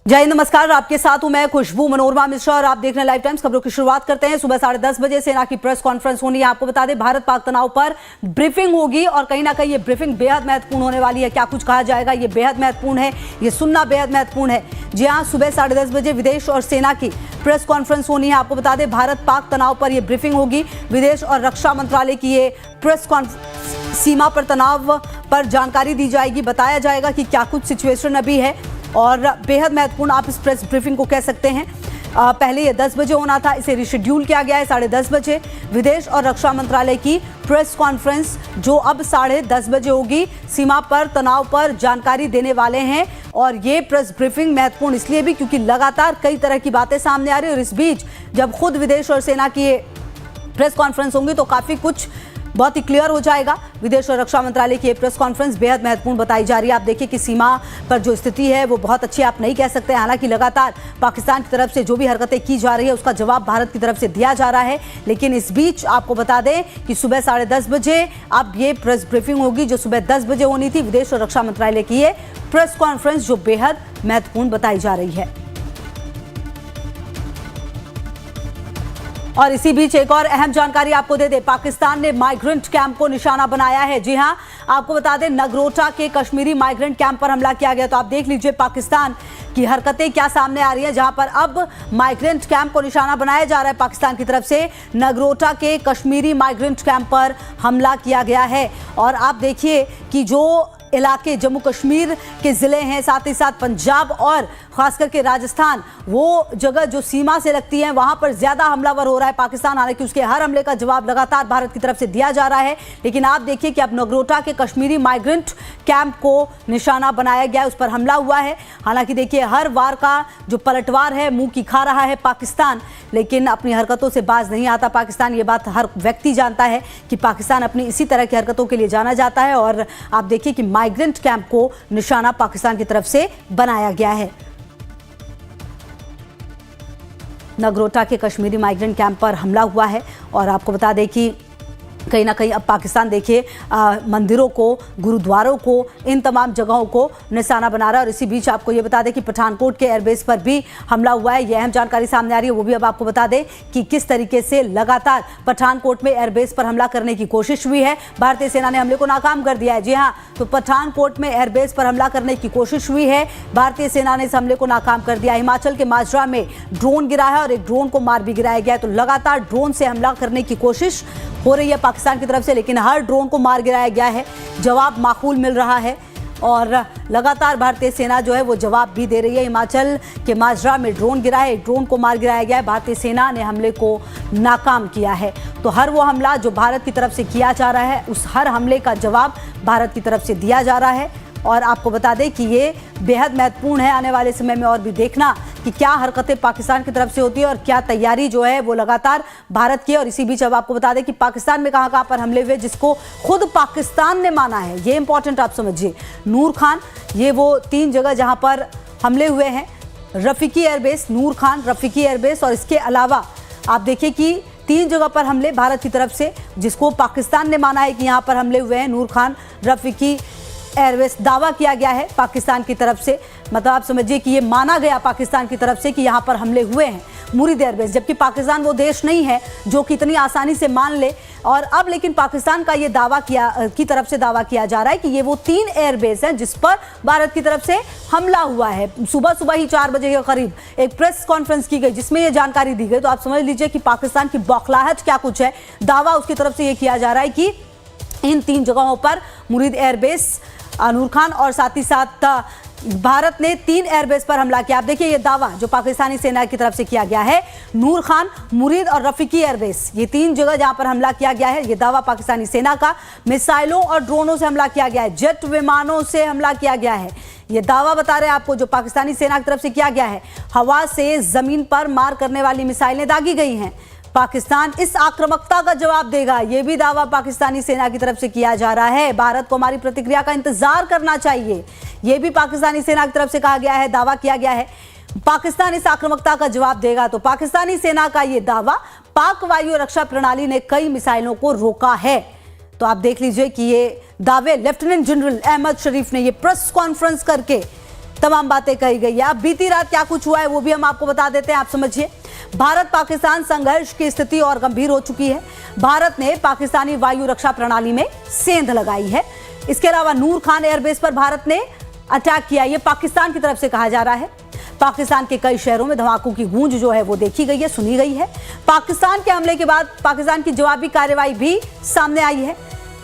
जय हिंद, नमस्कार। आपके साथ हूं मैं खुशबू मनोरमा मिश्रा और आप देख रहे हैं लाइव टाइम्स। खबरों की शुरुआत करते हैं। सुबह 10:30 बजे सेना की प्रेस कॉन्फ्रेंस होनी है। आपको बता दें, भारत पाक तनाव पर ब्रीफिंग होगी और कहीं ना कहीं ये ब्रीफिंग बेहद महत्वपूर्ण होने वाली है। क्या कुछ कहा जाएगा, ये बेहद महत्वपूर्ण है, ये सुनना बेहद महत्वपूर्ण है। जी हाँ, सुबह 10:30 बजे विदेश और सेना की प्रेस कॉन्फ्रेंस होनी है। आपको बता दें, भारत पाक तनाव पर यह ब्रीफिंग होगी। विदेश और रक्षा मंत्रालय की ये प्रेस कॉन्फ्रेंस, सीमा पर तनाव पर जानकारी दी जाएगी, बताया जाएगा कि क्या कुछ सिचुएशन अभी है और बेहद महत्वपूर्ण आप इस प्रेस ब्रीफिंग को कह सकते हैं। पहले ये 10 बजे होना था, इसे रिशेड्यूल किया गया है 10:30 बजे। विदेश और रक्षा मंत्रालय की प्रेस कॉन्फ्रेंस जो अब 10:30 बजे होगी, सीमा पर तनाव पर जानकारी देने वाले हैं। और ये प्रेस ब्रीफिंग महत्वपूर्ण इसलिए भी क्योंकि लगातार कई तरह की बातें सामने आ रही है और इस बीच जब खुद विदेश और सेना की प्रेस कॉन्फ्रेंस होंगी तो काफ़ी कुछ बहुत ही क्लियर हो जाएगा। विदेश और रक्षा मंत्रालय की प्रेस कॉन्फ्रेंस बेहद महत्वपूर्ण बताई जा रही है। आप देखिए कि सीमा पर जो स्थिति है वो बहुत अच्छी आप नहीं कह सकते। हालांकि लगातार पाकिस्तान की तरफ से जो भी हरकतें की जा रही है उसका जवाब भारत की तरफ से दिया जा रहा है। लेकिन इस बीच आपको बता दें कि सुबह 10:30 बजे अब ये प्रेस ब्रीफिंग होगी जो सुबह 10 बजे होनी थी। विदेश और रक्षा मंत्रालय की ये प्रेस कॉन्फ्रेंस जो बेहद महत्वपूर्ण बताई जा रही है। और इसी बीच एक और अहम जानकारी आपको दे दें, पाकिस्तान ने माइग्रेंट कैंप को निशाना बनाया है। जी हां, आपको बता दें, नगरोटा के कश्मीरी माइग्रेंट कैंप पर हमला किया गया। तो आप देख लीजिए पाकिस्तान की हरकतें क्या सामने आ रही हैं, जहां पर अब माइग्रेंट कैंप को निशाना बनाया जा रहा है पाकिस्तान की तरफ से। नगरोटा के कश्मीरी माइग्रेंट कैंप पर हमला किया गया है। और आप देखिए कि जो इलाके जम्मू कश्मीर के ज़िले हैं, साथ ही साथ पंजाब और ख़ास करके राजस्थान, वो जगह जो सीमा से लगती है वहाँ पर ज़्यादा हमलावर हो रहा है पाकिस्तान। हालांकि उसके हर हमले का जवाब लगातार भारत की तरफ से दिया जा रहा है। लेकिन आप देखिए कि अब नगरोटा के कश्मीरी माइग्रेंट कैंप को निशाना बनाया गया है, उस पर हमला हुआ है। हालांकि देखिए हर वार का जो पलटवार है मुँह की खा रहा है पाकिस्तान, लेकिन अपनी हरकतों से बाज नहीं आता पाकिस्तान। ये बात हर व्यक्ति जानता है कि पाकिस्तान अपनी इसी तरह की हरकतों के लिए जाना जाता है। और आप देखिए कि माइग्रेंट कैंप को निशाना पाकिस्तान की तरफ से बनाया गया है। नगरोटा के कश्मीरी माइग्रेंट कैंप पर हमला हुआ है। और आपको बता दें कि कहीं ना कहीं अब पाकिस्तान देखिए मंदिरों को, गुरुद्वारों को, इन तमाम जगहों को निशाना बना रहा है। और इसी बीच आपको ये बता दें कि पठानकोट के एयरबेस पर भी हमला हुआ है। यह अहम जानकारी सामने आ रही है, वो भी अब आपको बता दें कि किस तरीके से लगातार पठानकोट में एयरबेस पर हमला करने की कोशिश हुई है। भारतीय सेना ने हमले को नाकाम कर दिया है। जी हाँ, तो पठानकोट में एयरबेस पर हमला करने की कोशिश हुई है, भारतीय सेना ने इस हमले को नाकाम कर दिया। हिमाचल के माजरा में ड्रोन गिरा है और एक ड्रोन को मार भी गिराया गया है। तो लगातार ड्रोन से हमला करने की कोशिश हो रही है पाकिस्तान की तरफ से, लेकिन हर ड्रोन को मार गिराया गया है। जवाब माकूल मिल रहा है और लगातार भारतीय सेना जो है वो जवाब भी दे रही है। हिमाचल के माजरा में ड्रोन गिरा है, एक ड्रोन को मार गिराया गया है। भारतीय सेना ने हमले को नाकाम किया है। तो हर वो हमला जो भारत की तरफ से किया जा रहा है, उस हर हमले का जवाब भारत की तरफ से दिया जा रहा है। और आपको बता दें कि ये बेहद महत्वपूर्ण है आने वाले समय में और भी देखना कि क्या हरकतें पाकिस्तान की तरफ से होती है और क्या तैयारी जो है वो लगातार भारत की। और इसी बीच अब आपको बता दें कि पाकिस्तान में कहां पर हमले हुए जिसको खुद पाकिस्तान ने माना है, ये इंपॉर्टेंट आप समझिए। नूर खान, ये वो 3 जगह जहां पर हमले हुए हैं, रफीकी एयरबेस, नूर खान, रफीकी एयरबेस और इसके अलावा आप देखिए कि 3 जगह पर हमले भारत की तरफ से जिसको पाकिस्तान ने माना है कि यहाँ पर हमले हुए हैं। नूर खान, रफीकी एयरवेज दावा किया गया है पाकिस्तान की तरफ से, मतलब आप समझिए कि ये माना गया पाकिस्तान की तरफ से कि यहाँ पर हमले हुए हैं मुरीद एयरबेस। जबकि पाकिस्तान वो देश नहीं है जो कि इतनी आसानी से मान ले। और अब लेकिन पाकिस्तान का ये दावा की तरफ से दावा किया जा रहा है कि ये वो 3 एयरबेस हैं जिस पर भारत की तरफ से हमला हुआ है। सुबह ही 4 बजे के करीब एक प्रेस कॉन्फ्रेंस की गई जिसमें ये जानकारी दी गई। तो आप समझ लीजिए कि पाकिस्तान की बौखलाहट क्या कुछ है। दावा उसकी तरफ से ये किया जा रहा है कि इन 3 जगहों पर मुरीद एयरबेस, नूर खान और साथ ही साथ भारत ने 3 एयरबेस पर हमला किया। आप देखिए ये दावा जो पाकिस्तानी सेना की तरफ से किया गया है, नूर खान, मुरीद और रफीकी एयरबेस, ये 3 जगह जहां पर हमला किया गया है, ये दावा पाकिस्तानी सेना का। मिसाइलों और ड्रोनों से हमला किया गया है, जेट विमानों से हमला किया गया है। ये दावा बता रहे हैं आपको जो पाकिस्तानी सेना की तरफ से किया गया है। हवा से जमीन पर मार करने वाली मिसाइलें दागी गई हैं। पाकिस्तान इस आक्रामकता का जवाब देगा, यह भी दावा पाकिस्तानी सेना की तरफ से किया जा रहा है। भारत को हमारी प्रतिक्रिया का इंतजार करना चाहिए, यह भी पाकिस्तानी सेना की तरफ से कहा गया है, दावा किया गया है। पाकिस्तान इस आक्रामकता का जवाब देगा। तो पाकिस्तानी सेना का यह दावा, पाक वायु रक्षा प्रणाली ने कई मिसाइलों को रोका है। तो आप देख लीजिए कि ये दावे लेफ्टिनेंट जनरल अहमद शरीफ ने ये प्रेस कॉन्फ्रेंस करके तमाम बातें कही गई है। अब बीती रात क्या कुछ हुआ है वो भी हम आपको बता देते हैं, आप समझिए। भारत पाकिस्तान संघर्ष की स्थिति और गंभीर हो चुकी है। भारत ने पाकिस्तानी वायु रक्षा प्रणाली में सेंध लगाई है। इसके अलावा नूर खान एयरबेस पर भारत ने अटैक किया, यह पाकिस्तान की तरफ से कहा जा रहा है। पाकिस्तान के कई शहरों में धमाकों की गूंज जो है वो देखी गई है, सुनी गई है। पाकिस्तान के हमले के बाद पाकिस्तान की जवाबी कार्रवाई भी सामने आई है।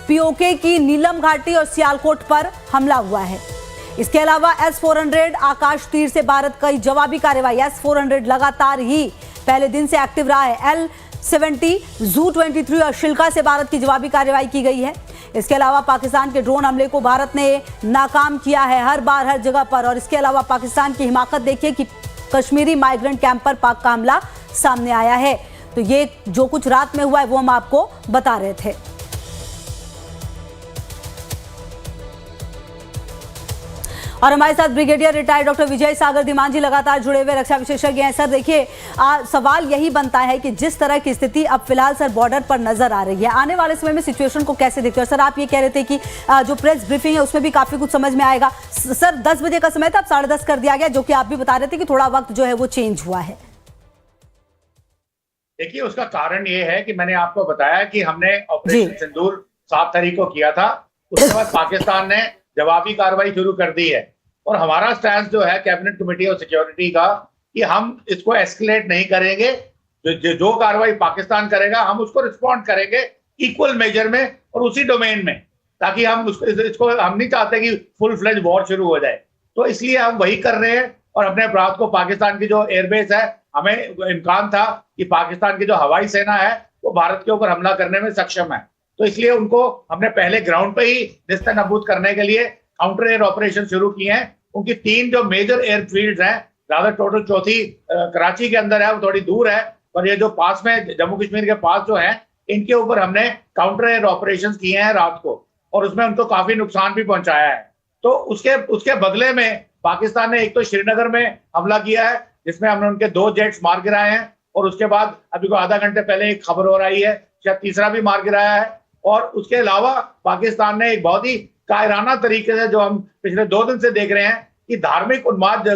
पीओके की नीलम घाटी और सियालकोट पर हमला हुआ है। इसके अलावा S-400 आकाश तीर से भारत की जवाबी कार्रवाई, S-400 लगातार ही पहले दिन से एक्टिव रहा है। L-70, Zu-23 और शिल्का से भारत की जवाबी कार्रवाई की गई है। इसके अलावा पाकिस्तान के ड्रोन हमले को भारत ने नाकाम किया है हर बार हर जगह पर। और इसके अलावा पाकिस्तान की हिमाकत देखिए कि कश्मीरी माइग्रेंट कैंप पर पाक का हमला सामने आया है। तो ये जो कुछ रात में हुआ है वो हम आपको बता रहे थे। और हमारे साथ ब्रिगेडियर रिटायर्ड डॉक्टर विजय सागर धीमान जी लगातार जुड़े हुए रक्षा विशेषज्ञ हैं। सर देखिए, सवाल यही बनता है कि जिस तरह की स्थिति अब फिलहाल सर बॉर्डर पर नजर आ रही है, आने वाले समय में सिचुएशन को कैसे देखते हो? सर आप ये कह रहे थे कि जो प्रेस ब्रीफिंग है उसमें भी काफी कुछ समझ में आएगा। सर 10 बजे का समय था, अब 10:30 कर दिया गया, जो कि आप भी बता रहे थे कि थोड़ा वक्त जो है वो चेंज हुआ है। देखिए, उसका कारण ये है कि मैंने आपको बताया कि हमने ऑपरेशन सिंदूर 7 तारीख को किया था। उसके बाद पाकिस्तान ने जवाबी कार्रवाई शुरू कर दी है और हमारा स्टैंड जो है कैबिनेट कमेटी ऑफ सिक्योरिटी का कि हम इसको एस्केलेट नहीं करेंगे। जो कार्रवाई पाकिस्तान करेगा हम उसको रिस्पॉन्ड करेंगे इक्वल मेजर में और उसी डोमेन में, ताकि हम इसको हम नहीं चाहते कि फुल फ्लेज वॉर शुरू हो जाए। तो इसलिए हम वही कर रहे हैं और अपने अपराध को पाकिस्तान की जो एयरबेस है, हमें इम्कान था कि पाकिस्तान की जो हवाई सेना है वो भारत के ऊपर हमला करने में सक्षम है, तो इसलिए उनको हमने पहले ग्राउंड पे ही निस्तानाबूद करने के लिए काउंटर एयर ऑपरेशन शुरू किए हैं। उनकी 3 जो मेजर एयरफील्ड हैं, रादर टोटल चौथी कराची के अंदर है, वो थोड़ी दूर है, और ये जो पास में जम्मू कश्मीर के पास जो है, इनके ऊपर हमने काउंटर एयर ऑपरेशन किए हैं रात को, और उसमें उनको काफी नुकसान भी पहुंचाया है। तो उसके बदले में पाकिस्तान ने एक तो श्रीनगर में हमला किया है जिसमें हमने उनके 2 जेट्स मार गिराए हैं, और उसके बाद अभी को आधा घंटे पहले एक खबर हो रही है शायद तीसरा भी मार गिराया है। और उसके अलावा पाकिस्तान ने एक बहुत ही कायराना तरीके से, जो हम पिछले 2 दिन से देख रहे हैं, कि धार्मिक उन्माद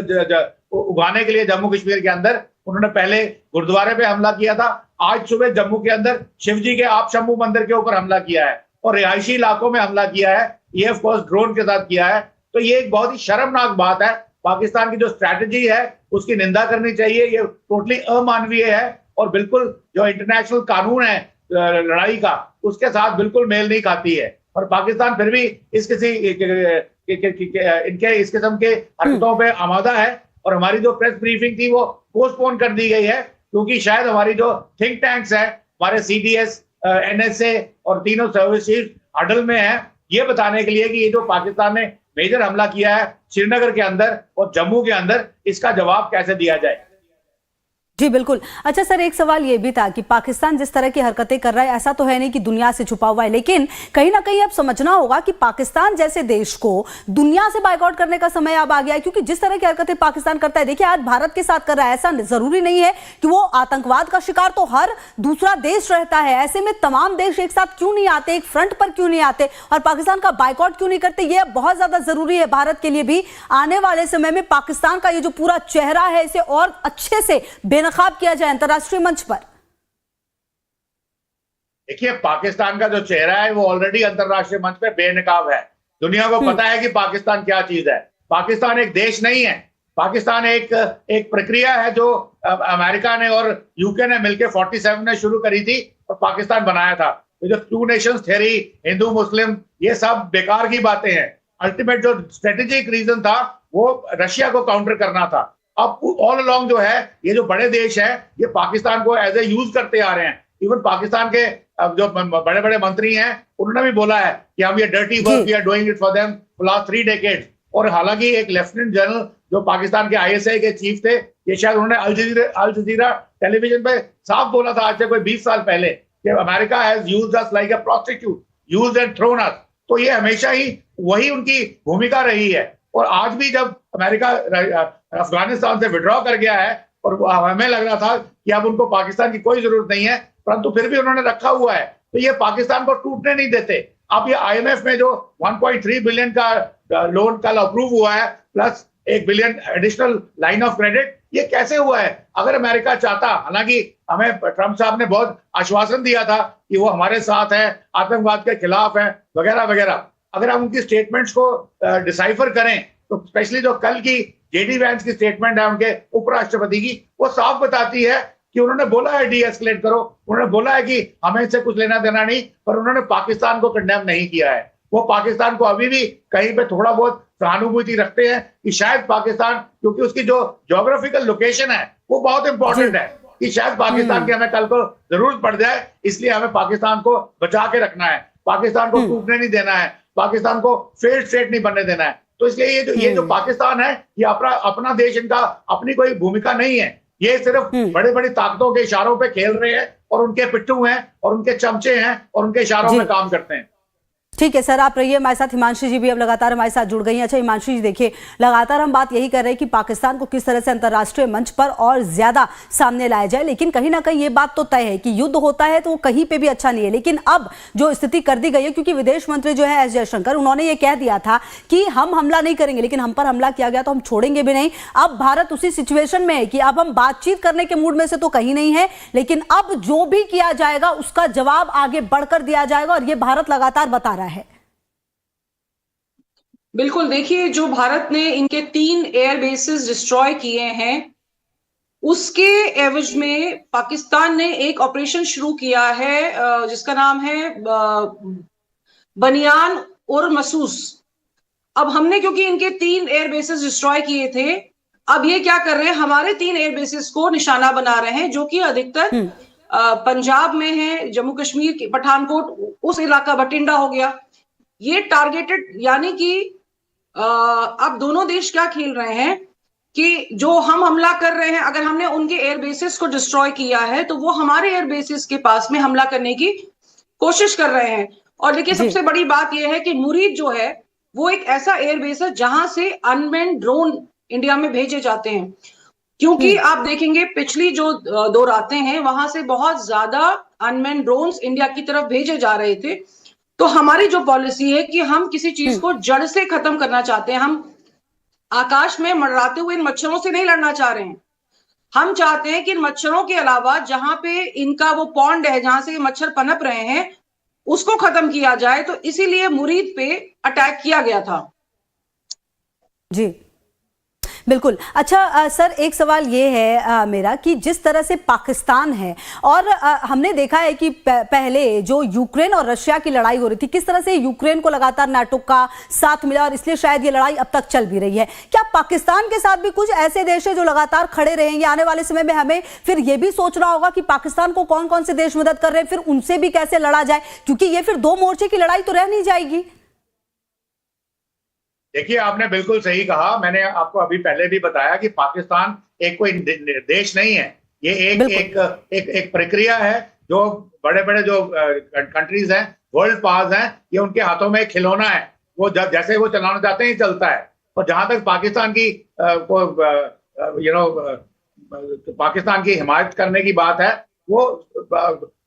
उगाने के लिए जम्मू कश्मीर के अंदर उन्होंने पहले गुरुद्वारे पे हमला किया था, आज सुबह जम्मू के अंदर शिव जी के आप शंभू मंदिर के ऊपर हमला किया है और रिहायशी इलाकों में हमला किया है, ये ऑफ कोर्स ड्रोन के साथ किया है। तो ये एक बहुत ही शर्मनाक बात है। पाकिस्तान की जो स्ट्रैटेजी है उसकी निंदा करनी चाहिए, ये टोटली अमानवीय है और बिल्कुल जो इंटरनेशनल कानून है लड़ाई का उसके साथ बिल्कुल मेल नहीं खाती है। और पाकिस्तान फिर भी इस किस्म के हरकतों पे आमादा है, और हमारी जो प्रेस ब्रीफिंग थी वो पोस्टपोन कर दी गई है, क्योंकि शायद हमारी जो थिंक टैंक्स है, हमारे CDS, NSA और तीनों सर्विसेज हडल में है, ये बताने के लिए कि ये जो पाकिस्तान ने मेजर हमला किया है श्रीनगर के अंदर और जम्मू के अंदर, इसका जवाब कैसे दिया जाए। जी बिल्कुल। अच्छा सर, एक सवाल ये भी था कि पाकिस्तान जिस तरह की हरकतें कर रहा है, ऐसा तो है नहीं कि दुनिया से छुपा हुआ है, लेकिन कहीं ना कहीं अब समझना होगा कि पाकिस्तान जैसे देश को दुनिया से बायकॉट करने का समय अब आ गया है, क्योंकि जिस तरह की हरकतें पाकिस्तान करता है, देखिए आज भारत के साथ कर रहा है, ऐसा जरूरी नहीं है कि वो आतंकवाद का शिकार तो हर दूसरा देश रहता है। ऐसे में तमाम देश एक साथ क्यों नहीं आते, एक फ्रंट पर क्यों नहीं आते और पाकिस्तान का बायकॉट क्यों नहीं करते? ये बहुत ज्यादा जरूरी है भारत के लिए भी। आने वाले समय में पाकिस्तान का ये जो पूरा चेहरा है, इसे और अच्छे से बेनकाब किया जाए अंतरराष्ट्रीय मंच पर। देखिए, पाकिस्तान का जो चेहरा है वो ऑलरेडी अंतरराष्ट्रीय मंच पे बेनकाब है। दुनिया को पता है कि पाकिस्तान क्या चीज है। पाकिस्तान एक देश नहीं है, पाकिस्तान एक प्रक्रिया है जो अमेरिका ने और यूके ने मिलकर 47 में शुरू करी थी और पाकिस्तान बनाया था। तो जो 2 नेशंस थ्योरी, हिंदू मुस्लिम, ये सब बेकार की बातें हैं। अल्टीमेट जो स्ट्रेटेजिक रीजन था वो रशिया को काउंटर करना था। अब ऑल अलोंग जो है, ये जो बड़े देश हैं, ये पाकिस्तान को एज ए यूज करते आ रहे हैं। इवन पाकिस्तान के जो बड़े बड़े मंत्री हैं, उन्होंने भी बोला है कि हम ये dirty work we are doing it for them for last 3 decades. और हालांकि एक लेफ्टिनेंट जनरल जो पाकिस्तान के ISI के चीफ थे, ये शायद उन्होंने अल जजीरा टेलीविजन पे साफ बोला था आज से कोई 20 साल पहले कि America has used us like a prostitute, used and thrown us. तो ये हमेशा ही वही उनकी भूमिका रही है। और आज भी जब अमेरिका अफगानिस्तान से विड्रॉ कर गया है और हमें लग रहा था कि अब उनको पाकिस्तान की कोई जरूरत नहीं है, परंतु फिर भी उन्होंने रखा हुआ है, तो ये पाकिस्तान को टूटने नहीं देते। अब ये IMF में जो 1.3 बिलियन का लोन कल अप्रूव हुआ है, plus 1 billion additional line of credit, ये कैसे हुआ है? अगर अमेरिका चाहता, हालांकि हमें ट्रंप साहब ने बहुत आश्वासन दिया था कि वो हमारे साथ है, आतंकवाद के खिलाफ है, वगैरह वगैरह, अगर हम उनकी स्टेटमेंट्स को डिसाइफर करें तो स्पेशली जो कल की जेडी वैंस की स्टेटमेंट है उनके उपराष्ट्रपति की, वो साफ बताती है कि उन्होंने बोला है डी एस्केलेट करो, उन्होंने बोला है कि हमें इससे कुछ लेना देना नहीं, पर उन्होंने पाकिस्तान को कंडेम नहीं किया है। वो पाकिस्तान को अभी भी कहीं पे थोड़ा बहुत सहानुभूति रखते हैं कि शायद पाकिस्तान, क्योंकि उसकी जो ज्योग्राफिकल लोकेशन है वो बहुत इंपॉर्टेंट है, कि शायद पाकिस्तान की हमें कल को जरूरत पड़ जाए, इसलिए हमें पाकिस्तान को बचा के रखना है, पाकिस्तान को टूटने नहीं देना है, पाकिस्तान को फेल्ड स्टेट नहीं बनने देना है। तो इसलिए ये जो पाकिस्तान है, ये अपना देश, इनका अपनी कोई भूमिका नहीं है, ये सिर्फ बड़े बड़ी ताकतों के इशारों पे खेल रहे हैं और उनके पिट्ठू हैं और उनके चमचे हैं और उनके इशारों पे काम करते हैं। ठीक है सर, आप रहिए हमारे साथ। हिमांशी जी भी अब लगातार हमारे साथ जुड़ गई हैं। अच्छा हिमांशी जी, देखिए लगातार हम बात यही कर रहे हैं कि पाकिस्तान को किस तरह से अंतर्राष्ट्रीय मंच पर और ज्यादा सामने लाया जाए, लेकिन कहीं ना कहीं ये बात तो तय है कि युद्ध होता है तो वो कहीं पे भी अच्छा नहीं है। लेकिन अब जो स्थिति कर दी गई है, क्योंकि विदेश मंत्री जो है एस जयशंकर, उन्होंने ये कह दिया था कि हम हमला नहीं करेंगे, लेकिन हम पर हमला किया गया तो हम छोड़ेंगे भी नहीं। अब भारत उसी सिचुएशन में है कि अब हम बातचीत करने के मूड में से तो कहीं नहीं है, लेकिन अब जो भी किया जाएगा उसका जवाब आगे बढ़कर दिया जाएगा, और ये भारत लगातार बता रहा है। बिल्कुल, देखिए जो भारत ने इनके 3 एयर बेसेस डिस्ट्रॉय किए हैं, उसके एवज में पाकिस्तान ने एक ऑपरेशन शुरू किया है जिसका नाम है बनियान और मसूस। अब हमने, क्योंकि इनके 3 एयर बेसेस डिस्ट्रॉय किए थे, अब ये क्या कर रहे हैं, हमारे 3 एयर बेसेस को निशाना बना रहे हैं, जो कि अधिकतर पंजाब में है, जम्मू कश्मीर, पठानकोट, उस इलाका, बठिंडा हो गया, ये टारगेटेड। यानी कि अब दोनों देश क्या खेल रहे हैं कि जो हम हमला कर रहे हैं, अगर हमने उनके एयर बेसिस को डिस्ट्रॉय किया है तो वो हमारे एयर बेसिस के पास में हमला करने की कोशिश कर रहे हैं। और देखिए सबसे बड़ी बात यह है कि मुरीद जो है वो एक ऐसा एयर बेस है जहां से अनमैन्ड ड्रोन इंडिया में भेजे जाते हैं, क्योंकि आप देखेंगे पिछली जो 2 रातें हैं वहां से बहुत ज्यादा अनमैन्ड ड्रोन्स इंडिया की तरफ भेजे जा रहे थे। तो हमारी जो पॉलिसी है कि हम किसी चीज को जड़ से खत्म करना चाहते हैं, हम आकाश में मंडराते हुए इन मच्छरों से नहीं लड़ना चाह रहे हैं। हम चाहते हैं कि इन मच्छरों के अलावा जहां पे इनका वो पॉन्ड है, जहां से ये मच्छर पनप रहे हैं, उसको खत्म किया जाए। तो इसीलिए मुरीद पे अटैक किया गया था। जी बिल्कुल। अच्छा सर, एक सवाल ये है मेरा कि जिस तरह से पाकिस्तान है, और हमने देखा है कि पहले जो यूक्रेन और रशिया की लड़ाई हो रही थी, किस तरह से यूक्रेन को लगातार नाटो का साथ मिला, और इसलिए शायद ये लड़ाई अब तक चल भी रही है। क्या पाकिस्तान के साथ भी कुछ ऐसे देश है जो लगातार खड़े रहेंगे? आने वाले समय में हमें फिर ये भी सोचना होगा कि पाकिस्तान को कौन कौन से देश मदद कर रहे हैं, फिर उनसे भी कैसे लड़ा जाए, क्योंकि ये फिर 2 मोर्चे की लड़ाई तो रह नहीं जाएगी। देखिए, आपने बिल्कुल सही कहा। मैंने आपको अभी पहले भी बताया कि पाकिस्तान एक कोई देश नहीं है, ये एक प्रक्रिया है। जो बड़े बड़े जो कंट्रीज हैं, वर्ल्ड पावर्स हैं, ये उनके हाथों में खिलौना है, वो जैसे वो चलाना चाहते हैं चलता है। और जहां तक पाकिस्तान की पाकिस्तान की हिमायत करने की बात है, वो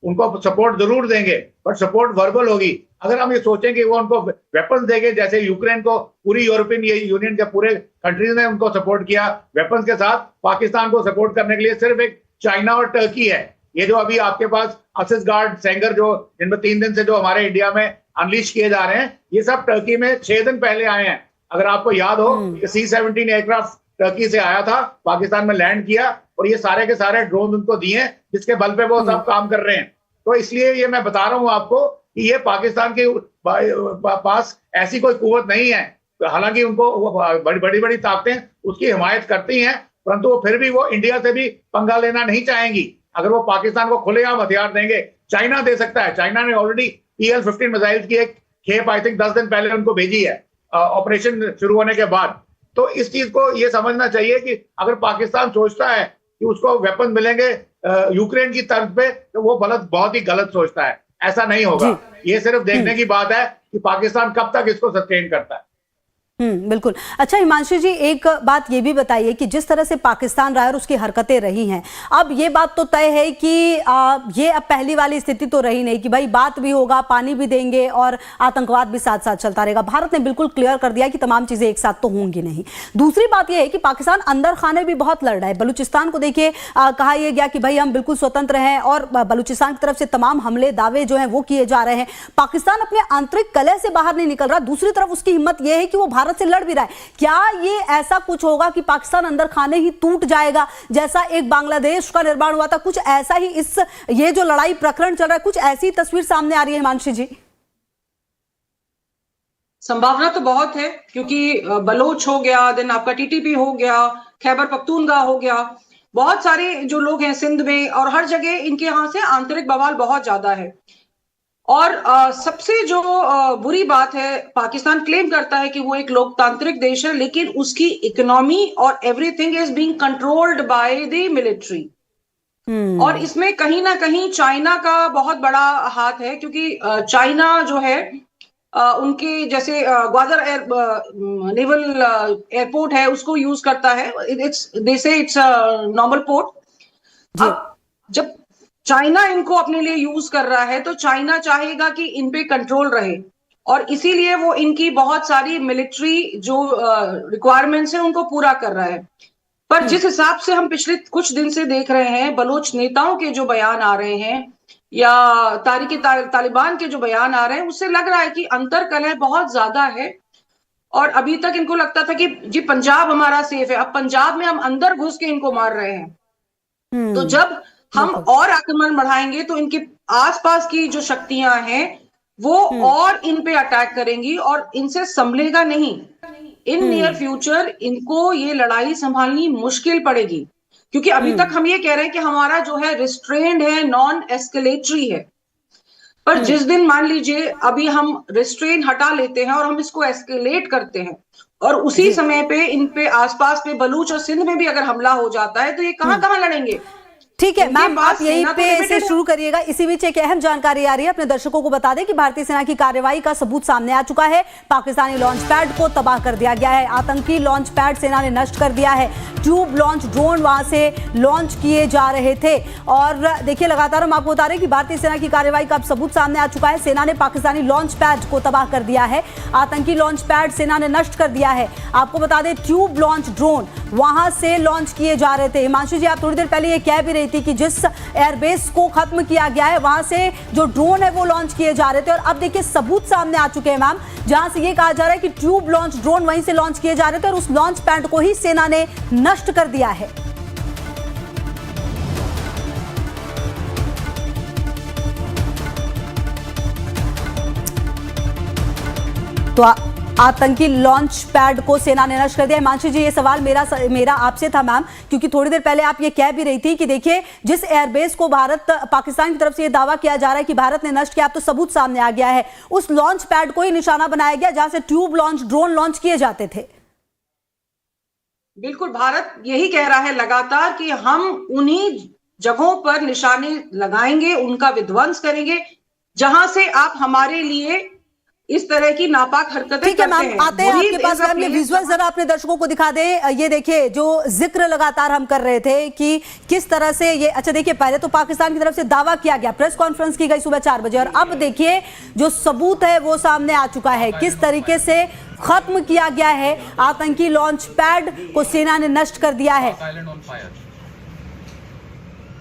उनको सपोर्ट जरूर देंगे, पर सपोर्ट वर्बल होगी। अगर हम ये सोचें कि वो उनको वेपन्स देंगे, जैसे यूक्रेन को पूरी यूरोपियन यूनियन के पूरे कंट्रीज ने उनको सपोर्ट किया वेपन्स के साथ, पाकिस्तान को सपोर्ट करने के लिए सिर्फ एक चाइना और टर्की है। ये जो अभी आपके पास असिस गार्ड सेंगर जो जिनमें 3 दिन से जो हमारे इंडिया में अनलीश किए जा रहे हैं, ये सब टर्की में 6 दिन पहले आए हैं। अगर आपको याद हो कि C-17 एयरक्राफ्ट टर्की से आया था, पाकिस्तान में लैंड किया, और ये सारे के सारे ड्रोन उनको दिए, जिसके बल पे वो सब काम कर रहे हैं। तो इसलिए ये मैं बता रहा हूं आपको कि ये पाकिस्तान के पास ऐसी कोई कुव्वत नहीं है। हालांकि उनको बड़ी बड़ी ताकतें उसकी हिमायत करती हैं, परंतु वो फिर भी वो इंडिया से भी पंगा लेना नहीं चाहेंगी। अगर वो पाकिस्तान को खुलेआम हथियार देंगे, चाइना दे सकता है। चाइना ने ऑलरेडी PL-15 मिसाइल की एक खेप आई थिंक 10 दिन पहले उनको भेजी है, ऑपरेशन शुरू होने के बाद। तो इस चीज को ये समझना चाहिए कि अगर पाकिस्तान सोचता है कि उसको वेपन मिलेंगे यूक्रेन की तर्ज पे, तो वो बहुत ही गलत सोचता है। ऐसा नहीं होगा। ये सिर्फ देखने की बात है कि पाकिस्तान कब तक इसको सस्टेन करता है। बिल्कुल। अच्छा हिमांशु जी, एक बात ये भी बताइए कि जिस तरह से पाकिस्तान रहा है और उसकी हरकतें रही हैं, अब ये बात तो तय है कि ये अब पहली वाली स्थिति तो रही नहीं कि भाई बात भी होगा, पानी भी देंगे और आतंकवाद भी साथ साथ चलता रहेगा। भारत ने बिल्कुल क्लियर कर दिया कि तमाम चीजें एक साथ तो होंगी नहीं। दूसरी बात यह है कि पाकिस्तान अंदर खाने भी बहुत लड़ रहा है। बलूचिस्तान को देखिए, कहा यह गया कि भाई हम बिल्कुल स्वतंत्र हैं और बलूचिस्तान की तरफ से तमाम हमले दावे जो हैं वो किए जा रहे हैं। पाकिस्तान अपने आंतरिक कलह से बाहर नहीं निकल रहा। दूसरी तरफ उसकी हिम्मत यह है कि वो भारत से लड़ भी रहा है। क्या ये ऐसा कुछ होगा कि पाकिस्तान अंदर खाने ही टूट जाएगा, जैसा एक बांग्लादेश का निर्माण हुआ था? कुछ ऐसा ही ये जो लड़ाई प्रकरण चल रहा है, कुछ ऐसी तस्वीर सामने आ रही है हिमांशु जी? संभावना तो बहुत है, क्योंकि बलोच हो गया, देन आपका टीटीपी हो गया, खैबर पख्तूनख्वा हो गया, बहुत सारे जो लोग हैं सिंध में और हर जगह इनके यहां से आंतरिक बवाल बहुत ज्यादा है। और सबसे जो बुरी बात है, पाकिस्तान क्लेम करता है कि वो एक लोकतांत्रिक देश है, लेकिन उसकी इकोनॉमी और everything is being controlled by the military. और इसमें कहीं ना कहीं चाइना का बहुत बड़ा हाथ है, क्योंकि चाइना जो है उनके जैसे ग्वादर नेवल एयरपोर्ट है उसको यूज करता है। It's normal port. जब चाइना इनको अपने लिए यूज कर रहा है तो चाइना चाहेगा कि इन पे कंट्रोल रहे, और इसीलिए वो इनकी बहुत सारी मिलिट्री जो रिक्वायरमेंट्स है उनको पूरा कर रहा है। पर जिस हिसाब से हम पिछले कुछ दिन से देख रहे हैं, बलोच नेताओं के जो बयान आ रहे हैं या तालिबान के जो बयान आ रहे हैं, उससे लग रहा है कि अंतर कलह बहुत ज्यादा है। और अभी तक इनको लगता था कि जी पंजाब हमारा सेफ है, अब पंजाब में हम अंदर घुस के इनको मार रहे हैं। तो जब हम और आक्रमण बढ़ाएंगे तो इनके आसपास की जो शक्तियां हैं वो और इन पे अटैक करेंगी और इनसे संभलेगा नहीं। इन नियर फ्यूचर इनको ये लड़ाई संभालनी मुश्किल पड़ेगी, क्योंकि अभी तक हम ये कह रहे हैं कि हमारा जो है रिस्ट्रेन्ड है, नॉन एस्केलेटरी है। पर जिस दिन मान लीजिए अभी हम रिस्ट्रेन हटा लेते हैं और हम इसको एस्केलेट करते हैं, और उसी समय पे इन पे आसपास पे बलूच और सिंध में भी अगर हमला हो जाता है तो ये कहां कहां लड़ेंगे? ठीक है मैम, आप यहीं पे इसे शुरू करिएगा। इसी बीच एक अहम जानकारी आ रही है, अपने दर्शकों को बता दें कि भारतीय सेना की कार्रवाई का सबूत सामने आ चुका है। पाकिस्तानी लॉन्च पैड को तबाह कर दिया गया है। आतंकी लॉन्च पैड सेना ने नष्ट कर दिया है। ट्यूब लॉन्च ड्रोन वहां से लॉन्च किए जा रहे थे। और देखिए लगातार हम आपको बता रहे हैं कि भारतीय सेना की कार्रवाई का अब सबूत सामने आ चुका है। सेना ने पाकिस्तानी लॉन्च पैड को तबाह कर दिया है। आतंकी लॉन्च पैड सेना ने नष्ट कर दिया है। आपको बता दें ट्यूब लॉन्च ड्रोन वहां से लॉन्च किए जा रहे थे। हिमांशु जी, आप थोड़ी देर पहले ये कह भी रही थी कि जिस एयरबेस को खत्म किया गया है वहां से जो ड्रोन है वो लॉन्च किए जा रहे थे, और अब देखिए सबूत सामने आ चुके हैं मैम, जहां से ये कहा जा रहा है कि ट्यूब लॉन्च ड्रोन वहीं से लॉन्च किए जा रहे थे और उस लॉन्च पैड को ही सेना ने नष्ट कर दिया है। तो आतंकी लॉन्च पैड को सेना ने नष्ट कर दिया। हिमांशु जी, ये सवाल मेरा आपसे था मैम, क्योंकि थोड़ी देर पहले आप ये कह भी रही थी कि देखिए जिस एयरबेस को पाकिस्तान की तरफ से ये दावा किया जा रहा है कि भारत ने नष्ट किया, अब तो सबूत सामने आ गया है, उस लॉन्च पैड को ही निशाना बनाया गया जहां से ट्यूब लॉन्च ड्रोन लॉन्च किए जाते थे। बिल्कुल, भारत यही कह रहा है लगातार कि हम उन्हीं जगहों पर निशाने लगाएंगे, उनका विध्वंस करेंगे जहां से आप हमारे लिए इस तरह की नापाक हरकतें करते हैं। ठीक है मैम, आते हैं आपके पास। मैम ये विजुअल जरा अपने दर्शकों को दिखा दें। ये देखिए जो जिक्र लगातार हम कर रहे थे कि किस तरह से ये, अच्छा देखिए पहले तो पाकिस्तान की तरफ से दावा किया गया, प्रेस कॉन्फ्रेंस की गई सुबह 4 बजे, और अब देखिए जो सबूत है वो सामने आ चुका है। किस तरीके से खत्म किया गया है, आतंकी लॉन्च पैड को सेना ने नष्ट कर दिया है।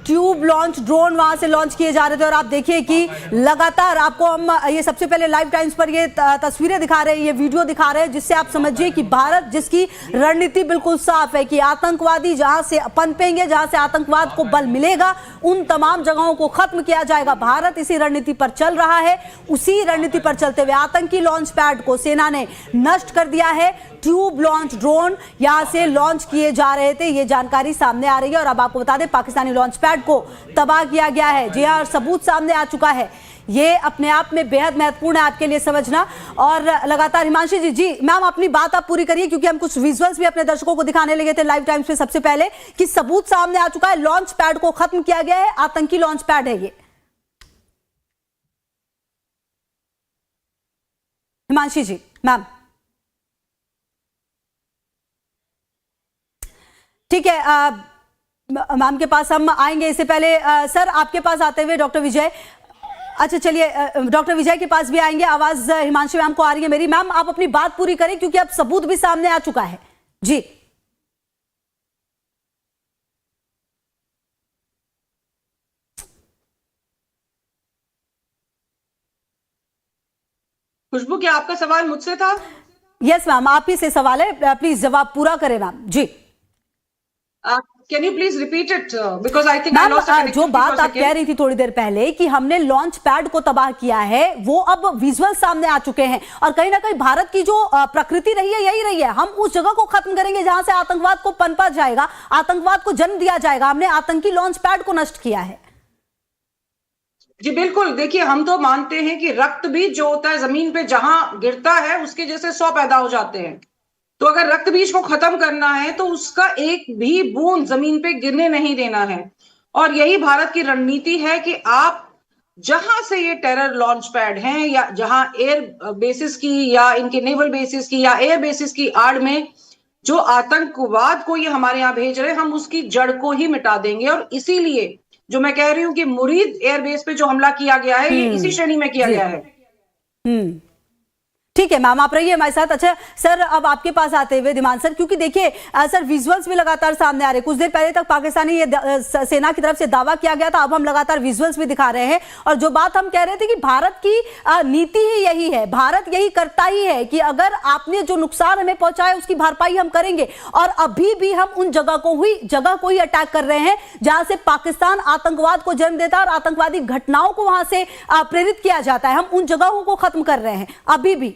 ट्यूब लॉन्च ड्रोन वहां से लॉन्च किए जा रहे थे, और आप देखिए कि लगातार आपको हम ये सबसे पहले लाइव टाइम्स पर ये तस्वीरें दिखा रहे हैं, ये वीडियो दिखा रहे हैं, जिससे आप समझिए कि भारत जिसकी रणनीति बिल्कुल साफ है कि आतंकवादी जहां से पनपेंगे, जहां से आतंकवाद को बल मिलेगा, उन तमाम जगहों को खत्म किया जाएगा। भारत इसी रणनीति पर चल रहा है। उसी रणनीति पर चलते हुए आतंकी लॉन्च पैड को सेना ने नष्ट कर दिया है। ट्यूब लॉन्च ड्रोन यहां से लॉन्च किए जा रहे थे, ये जानकारी सामने आ रही है। और अब आपको बता दें पाकिस्तानी लॉन्च पैड को तबाह किया गया है। जी हां, सबूत सामने आ चुका है। ये अपने आप में बेहद महत्वपूर्ण है आपके लिए समझना। और लगातार हिमांशु जी मैम अपनी बात आप पूरी करिए, क्योंकि हम कुछ विजुअल्स भी अपने दर्शकों को दिखाने लगे थे लाइव टाइम्स पे सबसे पहले कि सबूत सामने आ चुका है, लॉन्च पैड को खत्म किया गया है, आतंकी लॉन्च पैड है ये। हिमांशु जी मैम। ठीक है, मैम के पास हम आएंगे। इससे पहले सर आपके पास आते हुए डॉक्टर विजय, अच्छा चलिए डॉक्टर विजय के पास भी आएंगे। आवाज हिमांशु मैम को आ रही है मेरी। मैम आप अपनी बात पूरी करें क्योंकि अब सबूत भी सामने आ चुका है जी। खुशबू, क्या आपका सवाल मुझसे था? यस मैम, आप ही से सवाल है, प्लीज जवाब पूरा करें मैम जी। Can you please repeat it because I think जो बात आप कह रही थी थोड़ी देर पहले कि हमने लॉन्च पैड को तबाह किया है, वो अब विजुअल सामने आ चुके हैं और कहीं ना कहीं भारत की जो प्रकृति रही है यही रही है, हम उस जगह को खत्म करेंगे जहां से आतंकवाद को पनपा जाएगा, आतंकवाद को जन्म दिया जाएगा। हमने आतंकी लॉन्च पैड को नष्ट किया है। जी बिल्कुल, देखिए हम तो मानते हैं कि रक्त बीज जो होता है जमीन पे जहां गिरता है उसके जैसे 100 पैदा हो जाते हैं। तो अगर रक्त बीज को खत्म करना है तो उसका एक भी बूंद जमीन पे गिरने नहीं देना है। और यही भारत की रणनीति है कि आप जहां से ये टेरर लॉन्च पैड हैं या जहां एयर बेसिस की या इनके नेवल बेसिस की या एयर बेसिस की आड़ में जो आतंकवाद को ये हमारे यहाँ भेज रहे हैं, हम उसकी जड़ को ही मिटा देंगे। और इसीलिए जो मैं कह रही हूं कि मुरीद एयरबेस पे जो हमला किया गया है ये इसी श्रेणी में किया गया है। ठीक है मैम, आप रहिए हमारे साथ। अच्छा सर, अब आपके पास आते हुए धीमान सर, क्योंकि देखिए सर विजुअल्स भी लगातार सामने आ रहे हैं। कुछ देर पहले तक पाकिस्तानी ये सेना की तरफ से दावा किया गया था, अब हम लगातार विजुअल्स भी दिखा रहे हैं। और जो बात हम कह रहे थे कि भारत की नीति ही यही है, भारत यही करता ही है कि अगर आपने जो नुकसान हमें पहुंचाया उसकी भरपाई हम करेंगे। और अभी भी हम उन जगह को ही अटैक कर रहे हैं जहां से पाकिस्तान आतंकवाद को जन्म देता है और आतंकवादी घटनाओं को वहां से प्रेरित किया जाता है। हम उन जगहों को खत्म कर रहे हैं अभी भी।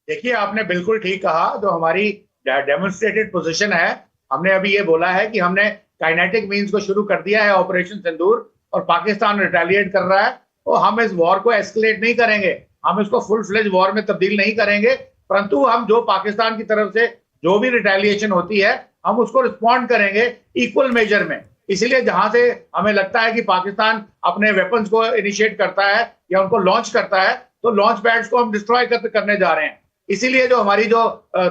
देखिए, आपने बिल्कुल ठीक कहा। जो हमारी डेमोन्स्ट्रेटेड पोजीशन है, हमने अभी ये बोला है कि हमने काइनेटिक मींस को शुरू कर दिया है ऑपरेशन सिंदूर, और पाकिस्तान रिटेलिएट कर रहा है। और हम इस वॉर को एस्केलेट नहीं करेंगे, हम इसको फुल फ्लेज वॉर में तब्दील नहीं करेंगे, परंतु हम जो पाकिस्तान की तरफ से जो भी रिटेलिएशन होती है हम उसको रिस्पॉन्ड करेंगे इक्वल मेजर में। इसलिए जहां से हमें लगता है कि पाकिस्तान अपने वेपन्स को इनिशिएट करता है या उनको लॉन्च करता है, तो लॉन्च पैड्स को हम डिस्ट्रॉय करने जा रहे हैं। इसीलिए जो हमारी जो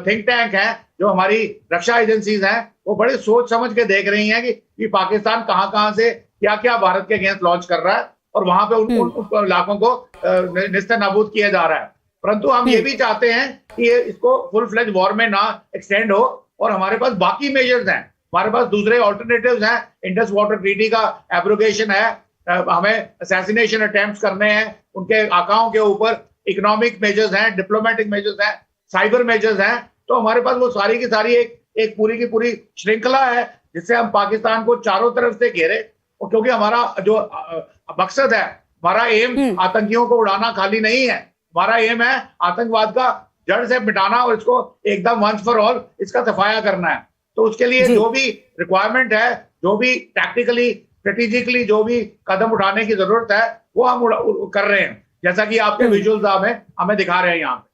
थिंक टैंक है, जो हमारी रक्षा एजेंसीज हैं, वो बड़ी सोच समझ के देख रही हैं कि पाकिस्तान कहां से क्या क्या भारत के अगेंस्ट लॉन्च कर रहा है और वहां पे उन इलाकों को निस्ते नाबूद किया जा रहा है। परंतु हम ये भी चाहते हैं कि इसको फुल फ्लेज वॉर में ना एक्सटेंड हो, और हमारे पास बाकी मेजर्स हैं, हमारे पास दूसरे ऑल्टरनेटिव्स हैं। इंडस वाटर ट्रीटी का एब्रोगेशन है, हमें असैसिनेशन अटेम्प्ट्स करने हैं उनके आकाओं के ऊपर, इकोनॉमिक मेजर्स हैं, डिप्लोमेटिक मेजर्स हैं, साइबर मेजर्स हैं। तो हमारे पास वो सारी की सारी एक पूरी की पूरी श्रृंखला है जिससे हम पाकिस्तान को चारों तरफ से घेरे। और क्योंकि हमारा जो मकसद है, हमारा एम आतंकियों को उड़ाना खाली नहीं है, हमारा एम है आतंकवाद का जड़ से मिटाना और इसको एकदम वंस फॉर ऑल इसका सफाया करना है। तो उसके लिए जो भी रिक्वायरमेंट है, जो भी टैक्टिकली स्ट्रेटेजिकली जो भी कदम उठाने की जरूरत है, वो हम कर रहे हैं, जैसा कि आपके विजुअल्स हमें दिखा रहे हैं यहाँ पे।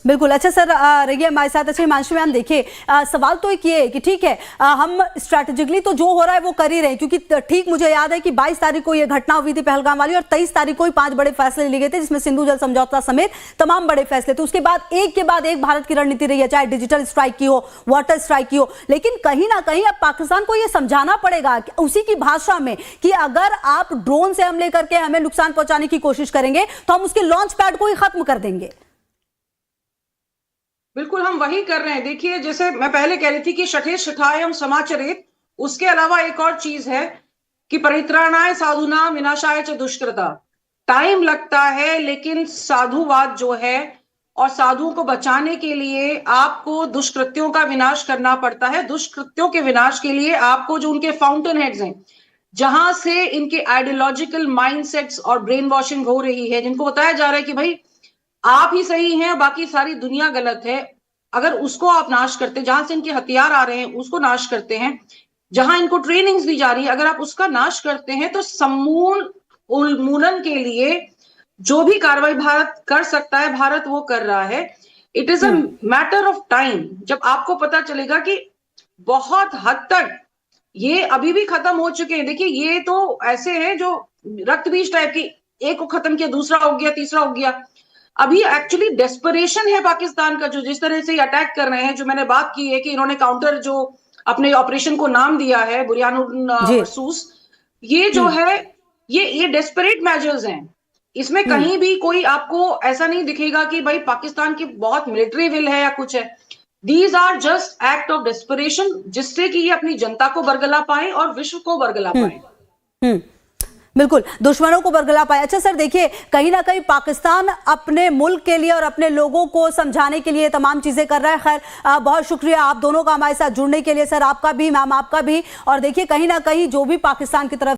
बिल्कुल। अच्छा सर, रहिए हमारे साथ। अच्छा हिमांशु मैम, देखिए सवाल तो एक ये है कि ठीक है हम स्ट्रैटेजिकली तो जो हो रहा है वो कर ही रहे हैं, क्योंकि ठीक मुझे याद है कि 22 तारीख को ये घटना हुई थी पहलगाम वाली, और 23 तारीख को ही 5 बड़े फैसले लिए गए थे जिसमें सिंधु जल समझौता समेत तमाम बड़े फैसले थे। उसके बाद एक के बाद एक भारत की रणनीति रही है, चाहे डिजिटल स्ट्राइक की हो, वाटर स्ट्राइक की हो। लेकिन कहीं ना कहीं अब पाकिस्तान को यह समझाना पड़ेगा उसी की भाषा में कि अगर आप ड्रोन से हमले करके हमें नुकसान पहुंचाने की कोशिश करेंगे तो हम उसके लॉन्च पैड को ही खत्म कर देंगे। बिल्कुल, हम वही कर रहे हैं। देखिए, जैसे मैं पहले कह रही थी कि शठे शठायम समाचरित, उसके अलावा एक और चीज है कि परित्राणाय साधुनाम विनाशाय च दुष्कृता। टाइम लगता है, लेकिन साधुवाद जो है और साधुओं को बचाने के लिए आपको दुष्कृत्यों का विनाश करना पड़ता है। दुष्कृत्यों के विनाश के लिए आपको जो उनके फाउंटेन हेड्स हैं, जहां से इनके आइडियोलॉजिकल माइंडसेट्स और ब्रेन वॉशिंग हो रही है, जिनको बताया जा रहा है कि भाई आप ही सही हैं, बाकी सारी दुनिया गलत है, अगर उसको आप नाश करते, जहां से इनके हथियार आ रहे हैं उसको नाश करते हैं, जहां इनको ट्रेनिंग्स दी जा रही है, अगर आप उसका नाश करते हैं तो समूल उन्मूलन के लिए जो भी कार्रवाई भारत कर सकता है, भारत वो कर रहा है। It is a matter of time जब आपको पता चलेगा कि बहुत हद तक ये अभी भी खत्म हो चुके हैं। देखिए, ये तो ऐसे हैं जो रक्त बीज टाइप की, एक को खत्म किया, दूसरा हो गया, तीसरा हो गया। अभी एक्चुअली डेस्परेशन है पाकिस्तान का, जो जिस तरह से अटैक कर रहे हैं, जो मैंने बात की है कि इन्होंने काउंटर जो अपने ऑपरेशन को नाम दिया है बुरहानुद्दीन मरसूस, ये जो है ये डेस्परेट मेजर्स हैं। इसमें कहीं भी कोई आपको ऐसा नहीं दिखेगा कि भाई पाकिस्तान की बहुत मिलिट्री विल है या कुछ है। These are just act of desperation, जिससे कि ये अपनी जनता को बरगला पाए और विश्व को बरगला पाए। बिल्कुल, दुश्मनों को बरगला पाए। अच्छा सर, देखिए कहीं ना कहीं पाकिस्तान अपने मुल्क के लिए और अपने लोगों को समझाने के लिए तमाम चीजें कर रहा है। खैर बहुत शुक्रिया आप दोनों का हमारे साथ जुड़ने के लिए, सर आपका भी, मैम आपका भी। और देखिए कहीं ना कहीं जो भी पाकिस्तान की तरफ